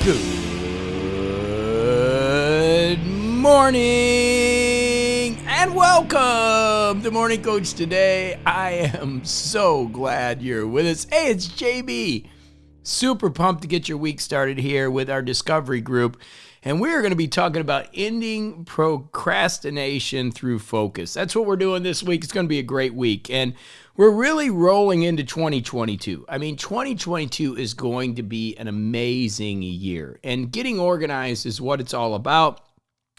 Good morning and welcome to Morning Coach Today. I am so glad you're with us. Hey, it's JB. Super pumped to get your week started here with our discovery group. And we're going to be talking about ending procrastination through focus. That's what we're doing this week. It's going to be a great week. And we're really rolling into 2022. I mean, 2022 is going to be an amazing year. And getting organized is what it's all about.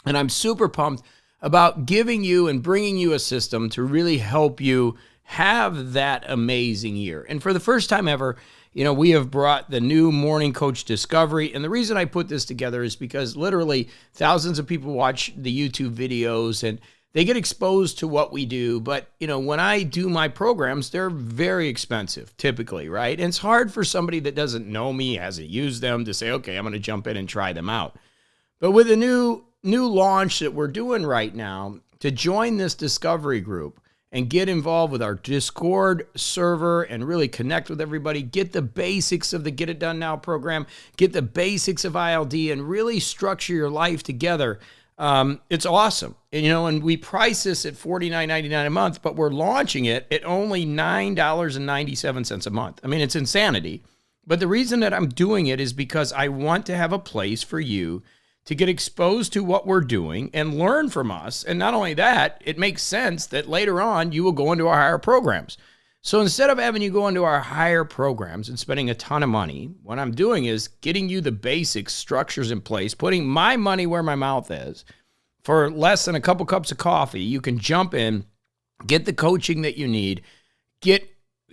And I'm super pumped about giving you and bringing you a system to really help you have that amazing year. And for the first time ever, we have brought the new Morning Coach Discovery. And the reason I put this together is because literally thousands of people watch the YouTube videos and they get exposed to what we do. But, when I do my programs, they're very expensive typically, right? And it's hard for somebody that doesn't know me, hasn't used them, to say, okay, I'm going to jump in and try them out. But with the new launch that we're doing right now, to join this discovery group, and get involved with our Discord server and really connect with everybody, get the basics of the Get It Done Now program, get the basics of ILD, and really structure your life together. It's awesome. And we price this at $49.99 a month, but we're launching it at only $9.97 a month. I mean, it's insanity. But the reason that I'm doing it is because I want to have a place for you to get exposed to what we're doing and learn from us. And not only that, it makes sense that later on you will go into our higher programs. So instead of having you go into our higher programs and spending a ton of money, what I'm doing is getting you the basic structures in place, putting my money where my mouth is. For less than a couple cups of coffee, you can jump in, get the coaching that you need, get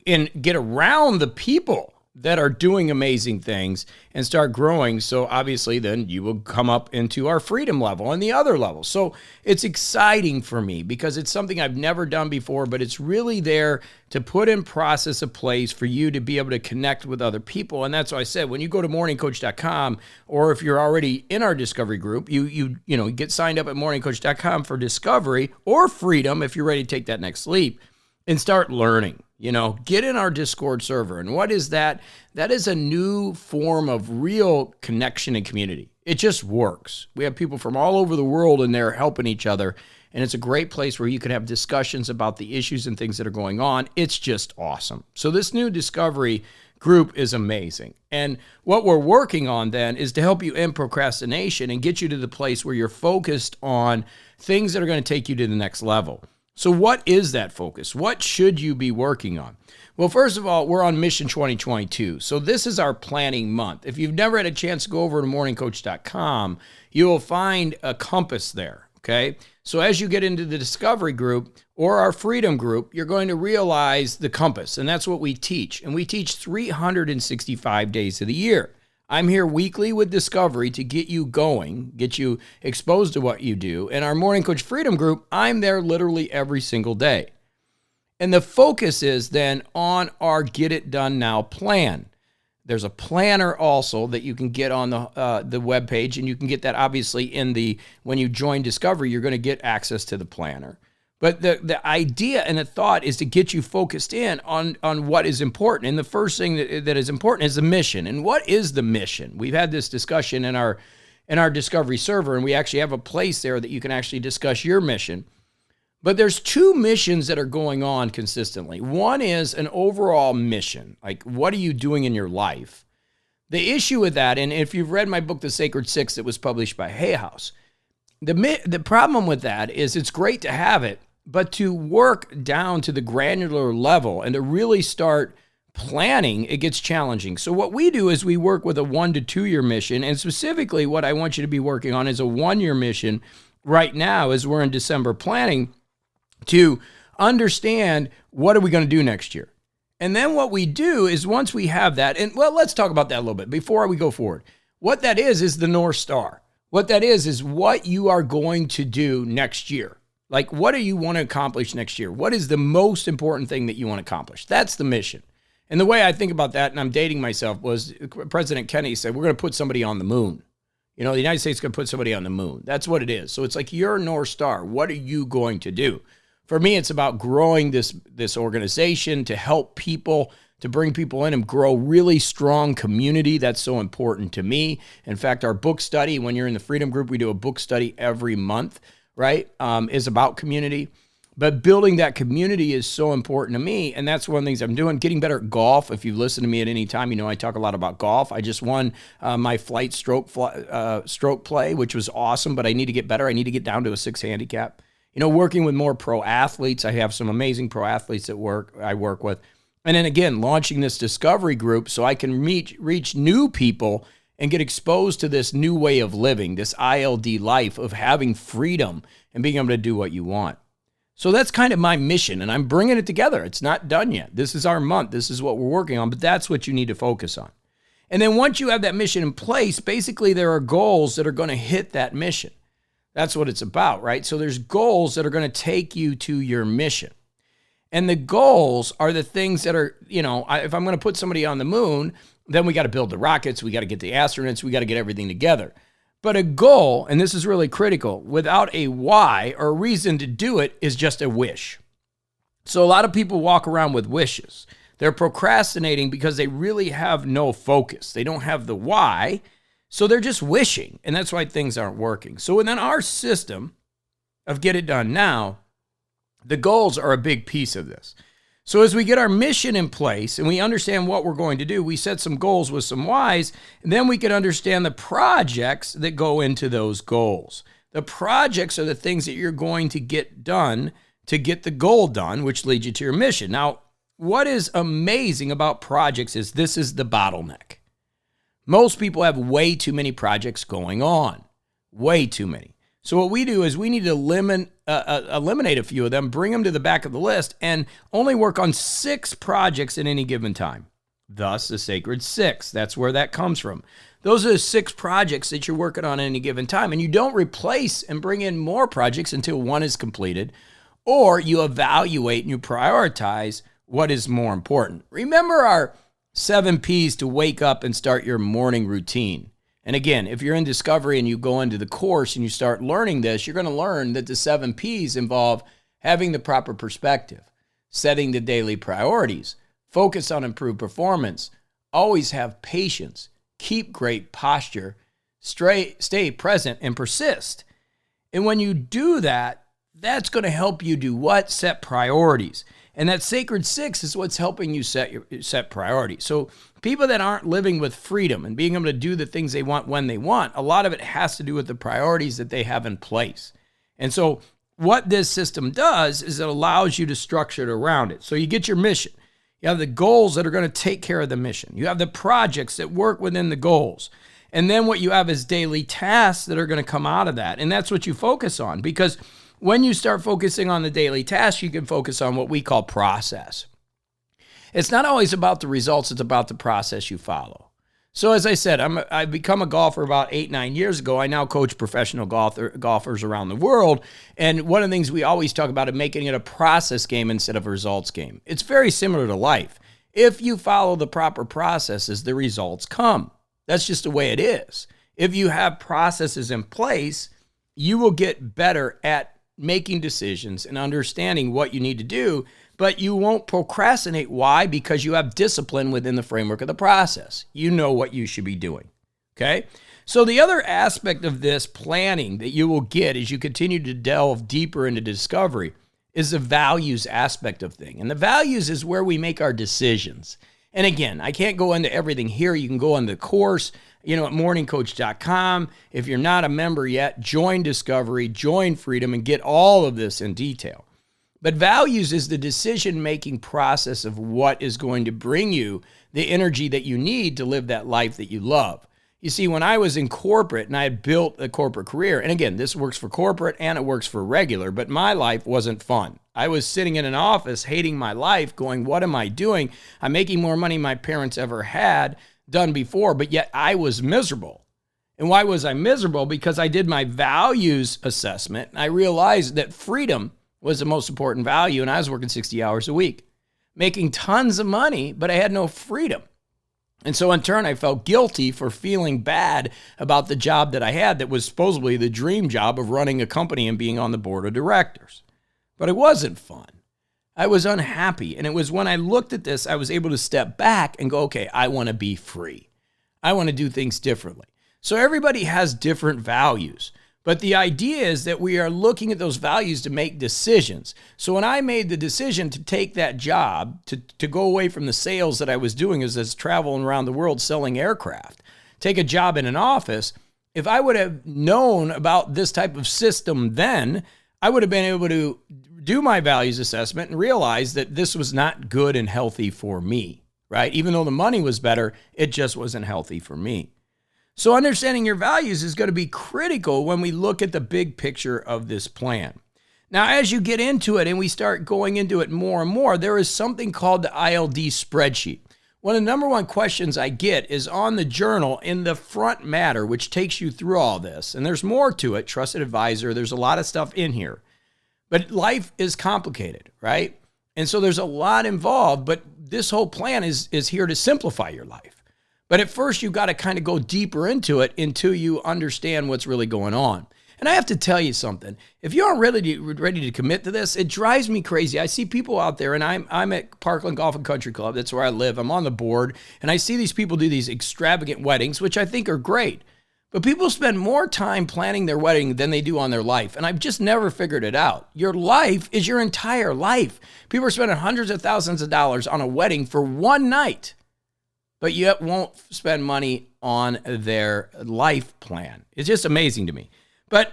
around the people that are doing amazing things and start growing. So obviously then you will come up into our freedom level and the other levels. So it's exciting for me because it's something I've never done before, but it's really there to put in process a place for you to be able to connect with other people. And that's why I said, when you go to morningcoach.com, or if you're already in our discovery group, you get signed up at morningcoach.com for discovery or freedom if you're ready to take that next leap and start learning. Get in our Discord server. And what is that? That is a new form of real connection and community. It just works. We have people from all over the world in there helping each other. And it's a great place where you can have discussions about the issues and things that are going on. It's just awesome. So this new discovery group is amazing. And what we're working on then is to help you end procrastination and get you to the place where you're focused on things that are going to take you to the next level. So what is that focus? What should you be working on? Well, first of all, we're on Mission 2022. So this is our planning month. If you've never had a chance to go over to morningcoach.com, you will find a compass there, okay? So as you get into the discovery group or our freedom group, you're going to realize the compass, and that's what we teach. And we teach 365 days of the year. I'm here weekly with Discovery to get you going, get you exposed to what you do. And our Morning Coach Freedom Group, I'm there literally every single day. And the focus is then on our Get It Done Now plan. There's a planner also that you can get on the webpage, and you can get that obviously when you join Discovery, you're going to get access to the planner. But the idea and the thought is to get you focused in on what is important. And the first thing that is important is the mission. And what is the mission? We've had this discussion in our Discovery server, and we actually have a place there that you can actually discuss your mission. But there's two missions that are going on consistently. One is an overall mission, like what are you doing in your life? The issue with that, and if you've read my book, The Sacred Six, that was published by Hay House, the problem with that is it's great to have it, but to work down to the granular level and to really start planning, it gets challenging. So what we do is we work with a 1 to 2 year mission. And specifically what I want you to be working on is a 1 year mission right now as we're in December planning to understand what are we going to do next year. And then what we do is once we have that, and well, let's talk about that a little bit before we go forward. What that is the North Star. What that is what you are going to do next year. Like, what do you want to accomplish next year? What is the most important thing that you want to accomplish? That's the mission. And the way I think about that, and I'm dating myself, was President Kennedy said, we're going to put somebody on the moon. The United States is going to put somebody on the moon. That's what it is. So it's like your North Star. What are you going to do? For me, it's about growing this organization to help people to bring people in and grow really strong community. That's so important to me. In fact, our book study, when you're in the Freedom Group, we do a book study every month, right? Is about community. But building that community is so important to me, and that's one of the things I'm doing. Getting better at golf. If you've listened to me at any time, you know I talk a lot about golf. I just won my flight stroke play, which was awesome, but I need to get better. I need to get down to a 6 handicap. You know, working with more pro athletes. I have some amazing pro athletes I work with. And then again, launching this discovery group so I can reach new people and get exposed to this new way of living, this ILD life of having freedom and being able to do what you want. So that's kind of my mission, and I'm bringing it together. It's not done yet. This is our month. This is what we're working on, but that's what you need to focus on. And then once you have that mission in place, basically there are goals that are going to hit that mission. That's what it's about, right? So there's goals that are going to take you to your mission. And the goals are the things that are, you know, if I'm going to put somebody on the moon, then we got to build the rockets, we got to get the astronauts, we got to get everything together. But a goal, and this is really critical, without a why or a reason to do it is just a wish. So a lot of people walk around with wishes. They're procrastinating because they really have no focus. They don't have the why, so they're just wishing, and that's why things aren't working. So within our system of Get It Done Now, the goals are a big piece of this. So as we get our mission in place and we understand what we're going to do, we set some goals with some whys, and then we can understand the projects that go into those goals. The projects are the things that you're going to get done to get the goal done, which leads you to your mission. Now, what is amazing about projects is this is the bottleneck. Most people have way too many projects going on, way too many. So what we do is we need to eliminate a few of them, bring them to the back of the list, and only work on 6 projects at any given time. Thus, the sacred 6. That's where that comes from. Those are the 6 projects that you're working on at any given time, and you don't replace and bring in more projects until one is completed, or you evaluate and you prioritize what is more important. Remember our 7 P's to wake up and start your morning routine. And again, if you're in discovery and you go into the course and you start learning this, you're going to learn that the 7 P's involve having the proper perspective, setting the daily priorities, focus on improved performance, always have patience, keep great posture, stay present, and persist. And when you do that, that's going to help you do what? Set priorities. And that sacred 6 is what's helping you set priorities. So people that aren't living with freedom and being able to do the things they want when they want, a lot of it has to do with the priorities that they have in place. And so what this system does is it allows you to structure it around it. So you get your mission. You have the goals that are going to take care of the mission. You have the projects that work within the goals. And then what you have is daily tasks that are going to come out of that. And that's what you focus on, because when you start focusing on the daily tasks, you can focus on what we call process. It's not always about the results, it's about the process you follow. So as I said, I've become a golfer about 8-9 years ago. I now coach professional golfers around the world. And one of the things we always talk about is making it a process game instead of a results game. It's very similar to life. If you follow the proper processes, the results come. That's just the way it is. If you have processes in place, you will get better at making decisions and understanding what you need to do, but you won't procrastinate. Why? Because you have discipline within the framework of the process. You know what you should be doing, okay? So the other aspect of this planning that you will get as you continue to delve deeper into discovery is the values aspect of thing. And the values is where we make our decisions. And again, I can't go into everything here. You can go on the course, at morningcoach.com. If you're not a member yet, join Discovery, join Freedom, and get all of this in detail. But values is the decision-making process of what is going to bring you the energy that you need to live that life that you love. You see, when I was in corporate and I had built a corporate career, and again, this works for corporate and it works for regular, but my life wasn't fun. I was sitting in an office hating my life, going, what am I doing? I'm making more money than my parents ever had done before, but yet I was miserable. And why was I miserable? Because I did my values assessment, and I realized that freedom was the most important value, and I was working 60 hours a week, making tons of money, but I had no freedom. And so in turn, I felt guilty for feeling bad about the job that I had that was supposedly the dream job of running a company and being on the board of directors. But it wasn't fun. I was unhappy. And it was when I looked at this, I was able to step back and go, okay, I want to be free. I want to do things differently. So everybody has different values. But the idea is that we are looking at those values to make decisions. So when I made the decision to take that job, to go away from the sales that I was doing as traveling around the world selling aircraft, take a job in an office, if I would have known about this type of system then, I would have been able to do my values assessment and realize that this was not good and healthy for me, right? Even though the money was better, it just wasn't healthy for me. So understanding your values is going to be critical when we look at the big picture of this plan. Now, as you get into it and we start going into it more and more, there is something called the ILD spreadsheet. One of the number one questions I get is on the journal in the front matter, which takes you through all this. And there's more to it, trusted advisor. There's a lot of stuff in here. But life is complicated, right? And so there's a lot involved, but this whole plan is here to simplify your life. But at first, you've got to kind of go deeper into it until you understand what's really going on. And I have to tell you something. If you aren't ready to commit to this, it drives me crazy. I see people out there, and I'm at Parkland Golf and Country Club. That's where I live. I'm on the board, and I see these people do these extravagant weddings, which I think are great. But people spend more time planning their wedding than they do on their life, and I've just never figured it out. Your life is your entire life. People are spending hundreds of thousands of dollars on a wedding for one night, but yet won't spend money on their life plan. It's just amazing to me. But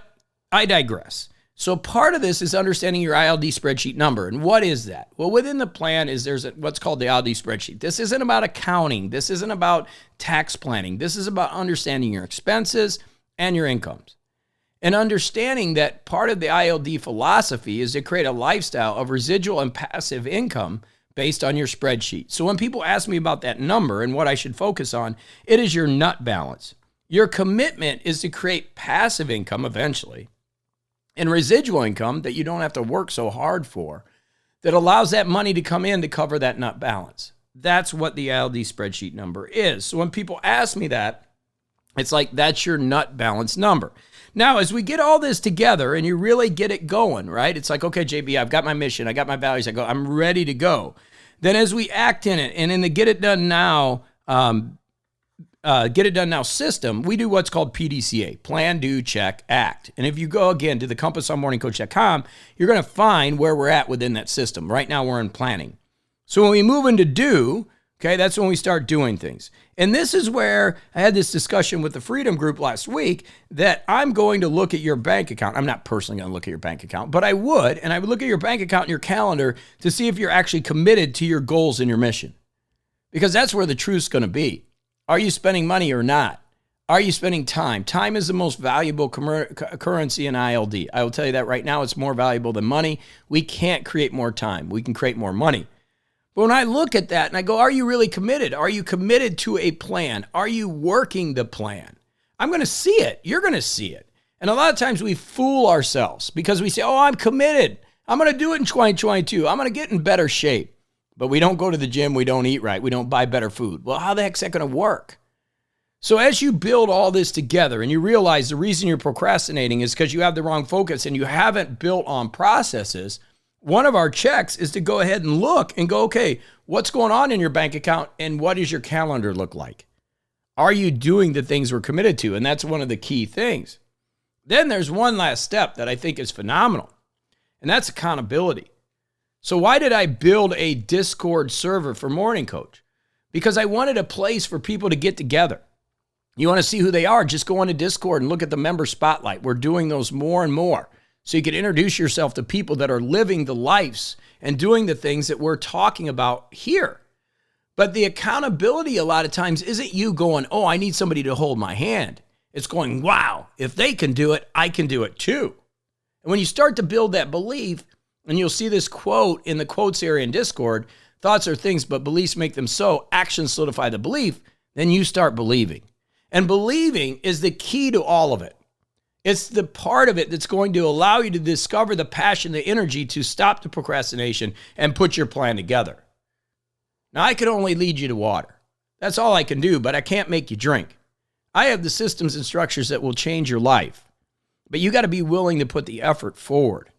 I digress. So part of this is understanding your ILD spreadsheet number. And what is that? Well, within the plan there's what's called the ILD spreadsheet. This isn't about accounting. This isn't about tax planning. This is about understanding your expenses and your incomes. And understanding that part of the ILD philosophy is to create a lifestyle of residual and passive income based on your spreadsheet. So when people ask me about that number and what I should focus on, it is your nut balance. Your commitment is to create passive income eventually and residual income that you don't have to work so hard for that allows that money to come in to cover that nut balance. That's what the ILD spreadsheet number is. So when people ask me that, it's like, that's your nut balance number. Now, as we get all this together and you really get it going, right? It's like, okay, JB, I've got my mission. I got my values. I'm ready to go. Then as we act in it and in the Get It Done Now system, we do what's called PDCA, plan, do, check, act. And if you go again to the compassonmorningcoach.com, you're going to find where we're at within that system. Right now we're in planning. So when we move into do, okay, that's when we start doing things. And this is where I had this discussion with the Freedom Group last week that I'm going to look at your bank account. I'm not personally going to look at your bank account, but I would. And I would look at your bank account and your calendar to see if you're actually committed to your goals and your mission. Because that's where the truth's going to be. Are you spending money or not? Are you spending time? Time is the most valuable currency in ILD. I will tell you that right now. It's more valuable than money. We can't create more time. We can create more money. But when I look at that and I go, are you really committed? Are you committed to a plan? Are you working the plan? I'm going to see it. You're going to see it. And a lot of times we fool ourselves because we say, oh, I'm committed. I'm going to do it in 2022. I'm going to get in better shape. But we don't go to the gym. We don't eat right. We don't buy better food. Well, how the heck's that going to work? So as you build all this together and you realize the reason you're procrastinating is because you have the wrong focus and you haven't built on processes, one of our checks is to go ahead and look and go, okay, what's going on in your bank account and what does your calendar look like? Are you doing the things we're committed to? And that's one of the key things. Then there's one last step that I think is phenomenal, and that's accountability. So why did I build a Discord server for Morning Coach? Because I wanted a place for people to get together. You want to see who they are, just go on to Discord and look at the member spotlight. We're doing those more and more. So you can introduce yourself to people that are living the lives and doing the things that we're talking about here. But the accountability a lot of times isn't you going, oh, I need somebody to hold my hand. It's going, wow, if they can do it, I can do it too. And when you start to build that belief, and you'll see this quote in the quotes area in Discord, thoughts are things, but beliefs make them so, actions solidify the belief, then you start believing. And believing is the key to all of it. It's the part of it that's going to allow you to discover the passion, the energy to stop the procrastination and put your plan together. Now, I can only lead you to water. That's all I can do, but I can't make you drink. I have the systems and structures that will change your life, but you got to be willing to put the effort forward.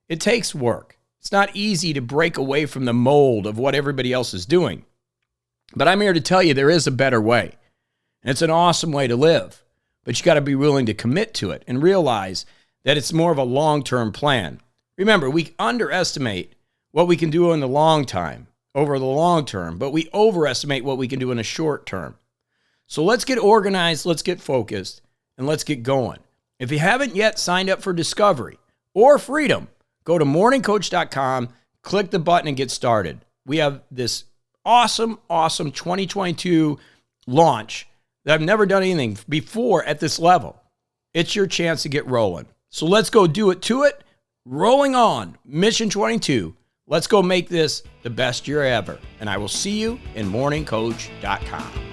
It takes work. It's not easy to break away from the mold of what everybody else is doing. But I'm here to tell you there is a better way. And it's an awesome way to live. But you got to be willing to commit to it and realize that it's more of a long-term plan. Remember, we underestimate what we can do in the long time, over the long term, but we overestimate what we can do in a short term. So let's get organized, let's get focused, and let's get going. If you haven't yet signed up for Discovery or Freedom, go to morningcoach.com, click the button, and get started. We have this awesome 2022 launch that I've never done anything before at this level. It's your chance to get rolling. So let's go do it to it. Rolling on, Mission 22. Let's go make this the best year ever. And I will see you in morningcoach.com.